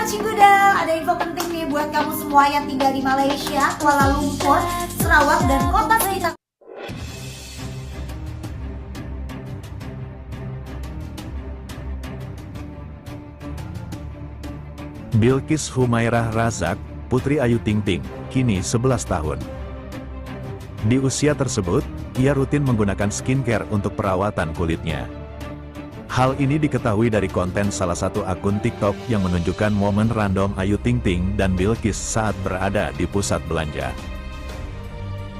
Cigudang, ada info penting nih buat kamu semua yang tinggal di Malaysia, Kuala Lumpur, Sarawak, dan kota sekitar. Bilqis Humairah Razak, putri Ayu Ting Ting, kini 11 tahun. Di usia tersebut, ia rutin menggunakan skincare untuk perawatan kulitnya. Hal ini diketahui dari konten salah satu akun TikTok yang menunjukkan momen random Ayu Ting Ting dan Bilqis saat berada di pusat belanja.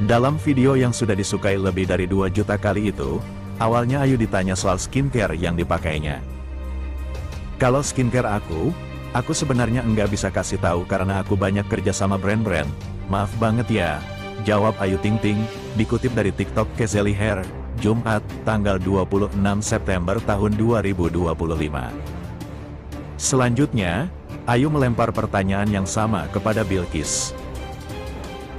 Dalam video yang sudah disukai lebih dari 2 juta kali itu, awalnya Ayu ditanya soal skincare yang dipakainya. Kalau skincare aku sebenarnya enggak bisa kasih tahu karena aku banyak kerja sama brand-brand, maaf banget ya, jawab Ayu Ting Ting, dikutip dari TikTok Kezeli Hair, Jumat, tanggal 26 September tahun 2025. Selanjutnya, Ayu melempar pertanyaan yang sama kepada Bilqis.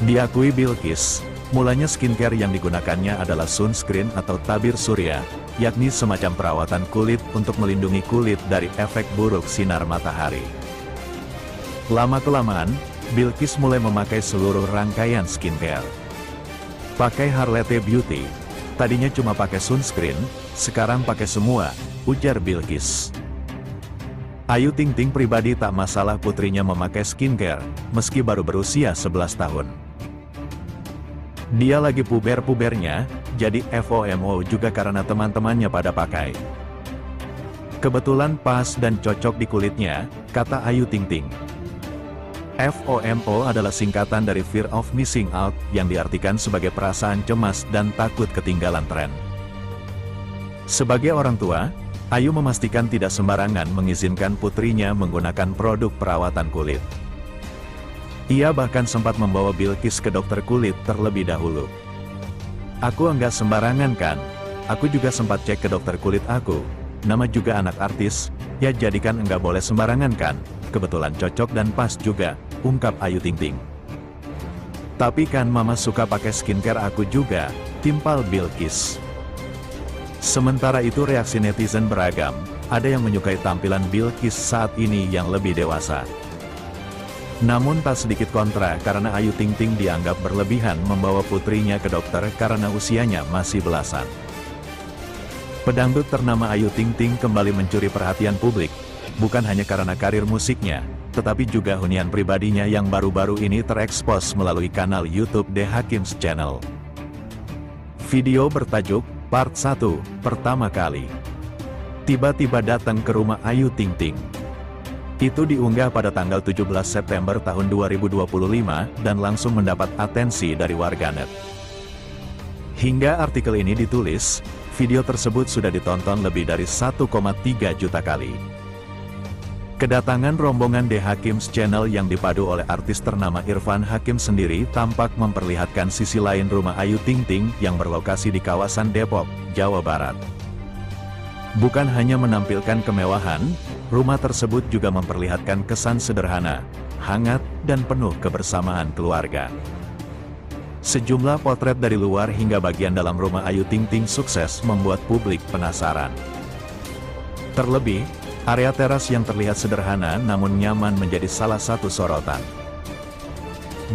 Diakui Bilqis, mulanya skincare yang digunakannya adalah sunscreen atau tabir surya, yakni semacam perawatan kulit untuk melindungi kulit dari efek buruk sinar matahari. Lama-kelamaan, Bilqis mulai memakai seluruh rangkaian skincare. Pakai Harlete Beauty, tadinya cuma pakai sunscreen, sekarang pakai semua, ujar Bilqis. Ayu Ting Ting pribadi tak masalah putrinya memakai skincare, meski baru berusia 11 tahun. Dia lagi puber-pubernya, jadi FOMO juga karena teman-temannya pada pakai. Kebetulan pas dan cocok di kulitnya, kata Ayu Ting Ting. FOMO adalah singkatan dari Fear of Missing Out, yang diartikan sebagai perasaan cemas dan takut ketinggalan tren. Sebagai orang tua, Ayu memastikan tidak sembarangan mengizinkan putrinya menggunakan produk perawatan kulit. Ia bahkan sempat membawa Bilqis ke dokter kulit terlebih dahulu. Aku enggak sembarangan kan, aku juga sempat cek ke dokter kulit aku, nama juga anak artis, ya jadikan enggak boleh sembarangan kan, kebetulan cocok dan pas juga, ungkap Ayu Ting Ting. Tapi kan mama suka pakai skincare aku juga, timpal Bilqis. Sementara itu reaksi netizen beragam, ada yang menyukai tampilan Bilqis saat ini yang lebih dewasa. Namun tak sedikit kontra karena Ayu Ting Ting dianggap berlebihan membawa putrinya ke dokter karena usianya masih belasan. Pedangdut ternama Ayu Ting Ting kembali mencuri perhatian publik, bukan hanya karena karir musiknya, tetapi juga hunian pribadinya yang baru-baru ini terekspos melalui kanal YouTube The Hakim's Channel. Video bertajuk, Part 1, pertama kali. Tiba-tiba datang ke rumah Ayu Ting Ting. Itu diunggah pada tanggal 17 September tahun 2025 dan langsung mendapat atensi dari warganet. Hingga artikel ini ditulis, video tersebut sudah ditonton lebih dari 1,3 juta kali. Kedatangan rombongan The Hakim's Channel yang dipadu oleh artis ternama Irfan Hakim sendiri tampak memperlihatkan sisi lain rumah Ayu Ting Ting yang berlokasi di kawasan Depok, Jawa Barat. Bukan hanya menampilkan kemewahan, rumah tersebut juga memperlihatkan kesan sederhana, hangat, dan penuh kebersamaan keluarga. Sejumlah potret dari luar hingga bagian dalam rumah Ayu Ting Ting sukses membuat publik penasaran. Terlebih, area teras yang terlihat sederhana namun nyaman menjadi salah satu sorotan.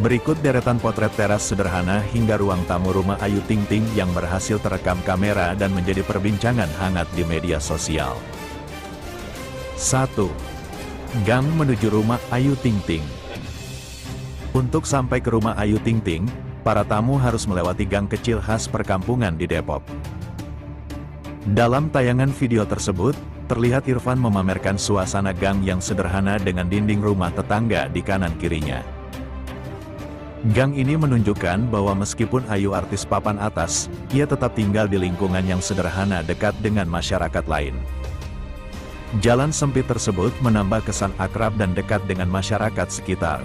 Berikut deretan potret teras sederhana hingga ruang tamu rumah Ayu Ting Ting yang berhasil terekam kamera dan menjadi perbincangan hangat di media sosial. 1. Gang menuju rumah Ayu Ting Ting. Untuk sampai ke rumah Ayu Ting Ting, para tamu harus melewati gang kecil khas perkampungan di Depok. Dalam tayangan video tersebut, terlihat Irfan memamerkan suasana gang yang sederhana dengan dinding rumah tetangga di kanan kirinya. Gang ini menunjukkan bahwa meskipun Ayu artis papan atas, ia tetap tinggal di lingkungan yang sederhana dekat dengan masyarakat lain. Jalan sempit tersebut menambah kesan akrab dan dekat dengan masyarakat sekitar.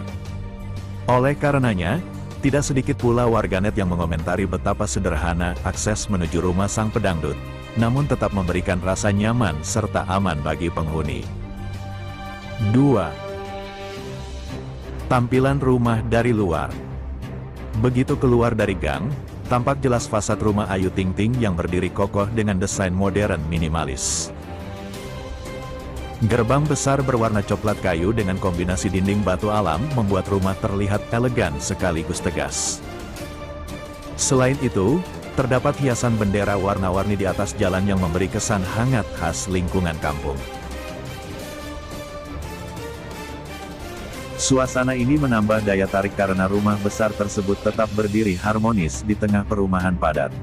Oleh karenanya, tidak sedikit pula warganet yang mengomentari betapa sederhana akses menuju rumah sang pedangdut, namun tetap memberikan rasa nyaman serta aman bagi penghuni. 2. Tampilan rumah dari luar. Begitu keluar dari gang, tampak jelas fasad rumah Ayu Ting Ting yang berdiri kokoh dengan desain modern minimalis. Gerbang besar berwarna coklat kayu dengan kombinasi dinding batu alam membuat rumah terlihat elegan sekaligus tegas. Selain itu, terdapat hiasan bendera warna-warni di atas jalan yang memberi kesan hangat khas lingkungan kampung. Suasana ini menambah daya tarik karena rumah besar tersebut tetap berdiri harmonis di tengah perumahan padat.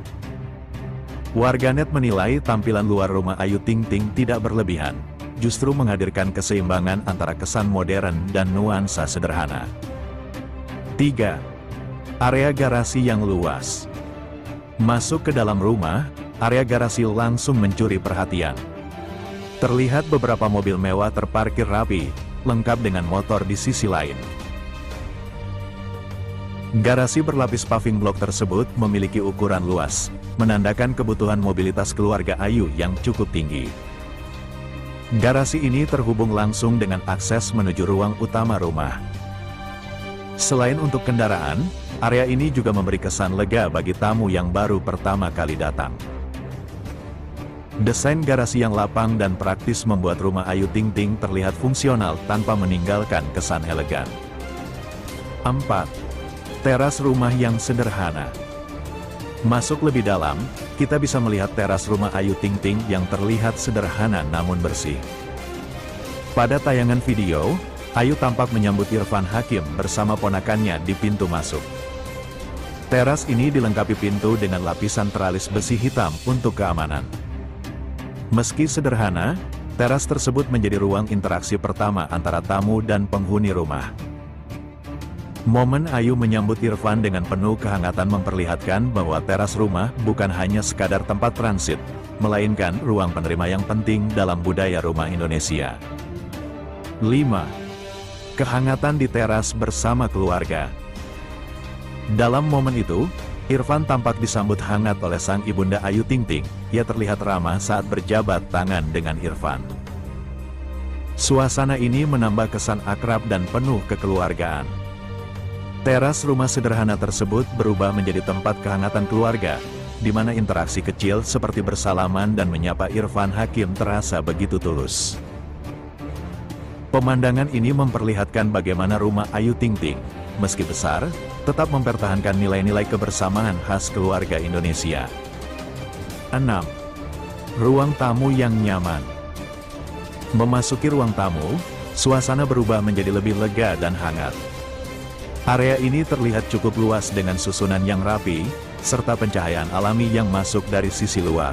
Warganet menilai tampilan luar rumah Ayu Ting Ting tidak berlebihan, justru menghadirkan keseimbangan antara kesan modern dan nuansa sederhana. 3. Area garasi yang luas. Masuk ke dalam rumah, area garasi langsung mencuri perhatian. Terlihat beberapa mobil mewah terparkir rapi, lengkap dengan motor di sisi lain. Garasi berlapis paving block tersebut memiliki ukuran luas, menandakan kebutuhan mobilitas keluarga Ayu yang cukup tinggi. Garasi ini terhubung langsung dengan akses menuju ruang utama rumah. Selain untuk kendaraan, area ini juga memberi kesan lega bagi tamu yang baru pertama kali datang. Desain garasi yang lapang dan praktis membuat rumah Ayu Ting Ting terlihat fungsional tanpa meninggalkan kesan elegan. 4. Teras rumah yang sederhana. Masuk lebih dalam, kita bisa melihat teras rumah Ayu Ting Ting yang terlihat sederhana namun bersih. Pada tayangan video, Ayu tampak menyambut Irfan Hakim bersama ponakannya di pintu masuk. Teras ini dilengkapi pintu dengan lapisan teralis besi hitam untuk keamanan. Meski sederhana, teras tersebut menjadi ruang interaksi pertama antara tamu dan penghuni rumah. Momen Ayu menyambut Irfan dengan penuh kehangatan memperlihatkan bahwa teras rumah bukan hanya sekadar tempat transit, melainkan ruang penerima yang penting dalam budaya rumah Indonesia. 5. Kehangatan di teras bersama keluarga. Dalam momen itu, Irfan tampak disambut hangat oleh sang ibunda Ayu Ting Ting. Ia terlihat ramah saat berjabat tangan dengan Irfan. Suasana ini menambah kesan akrab dan penuh kekeluargaan. Teras rumah sederhana tersebut berubah menjadi tempat kehangatan keluarga, di mana interaksi kecil seperti bersalaman dan menyapa Irfan Hakim terasa begitu tulus. Pemandangan ini memperlihatkan bagaimana rumah Ayu Ting Ting, meski besar, tetap mempertahankan nilai-nilai kebersamaan khas keluarga Indonesia. 6. Ruang tamu yang nyaman. Memasuki ruang tamu, suasana berubah menjadi lebih lega dan hangat. Area ini terlihat cukup luas dengan susunan yang rapi, serta pencahayaan alami yang masuk dari sisi luar.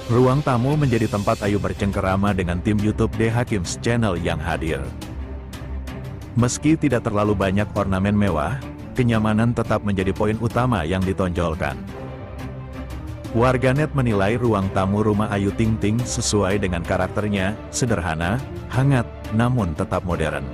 Ruang tamu menjadi tempat Ayu bercengkerama dengan tim YouTube The Hakims Channel yang hadir. Meski tidak terlalu banyak ornamen mewah, kenyamanan tetap menjadi poin utama yang ditonjolkan. Warganet menilai ruang tamu rumah Ayu Ting Ting sesuai dengan karakternya, sederhana, hangat, namun tetap modern.